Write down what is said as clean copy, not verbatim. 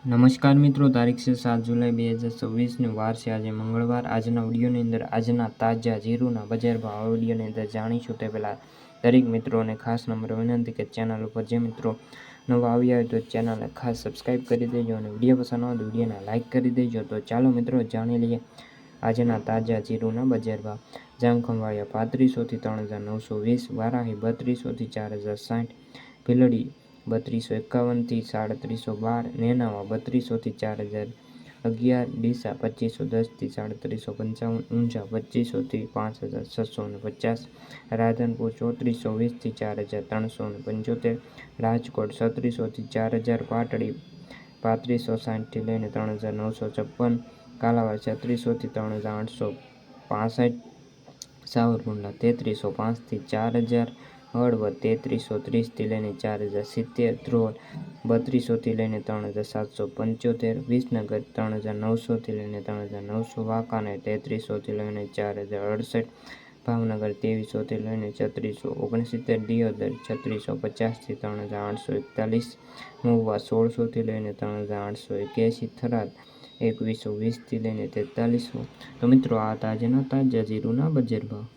નમસ્કાર મિત્રો, તારીખ છે 7 જુલાઈ 2024 વાર છે આજે મંગળવાર। આજના વિડીયોની અંદર આજના તાજા જીરુના બજાર ભાવ વિડીયોની અંદર જાણીશું। તે પહેલાં દરેક મિત્રોને ખાસ નમ્ર વિનંતી કે ચેનલ ઉપર જે મિત્રો નવા આવ્યા હોય તો ચેનલને ખાસ સબસ્ક્રાઈબ કરી દેજો અને વિડીયો પસંદ આવે તો વિડીયોને લાઇક કરી દેજો। તો ચાલો મિત્રો જાણી લઈએ આજના તાજા જીરુના બજાર ભાવ। જામખંભાળિયા 3500 થી 3920, વારાહી 3200 થી 4060, ભીલડી 3251 થી 3712, નેનાવા 3200 થી 4011, ડીસા 2510 થી 3755, ઊંઝા 2500 થી 5650, રાધનપુર 3420 થી 4375, રાજકોટ 3600 થી 4000, પાટડી 3560 થી લઈને 3956, કાલાવાડ 3600 થી 3865, સાવરકુંડલા 3305 થી 4000, હળવદ 3330 થી લઈને 4070, ધ્રોલ 3200 થી લઈને 3775, વિસનગર 3900 થી લઈને 3900, વાંકાનેર 3300 થી લઈને 4068, ભાવનગર 2300 થી લઈને 3669, દિયોદર 3650 થી 3841, મહુવા 1600 થી લઈને 3881, થરાદ 2120 થી લઈને 4300। તો મિત્રો આ તાજના તાજા જીરુના બજાર ભાવ।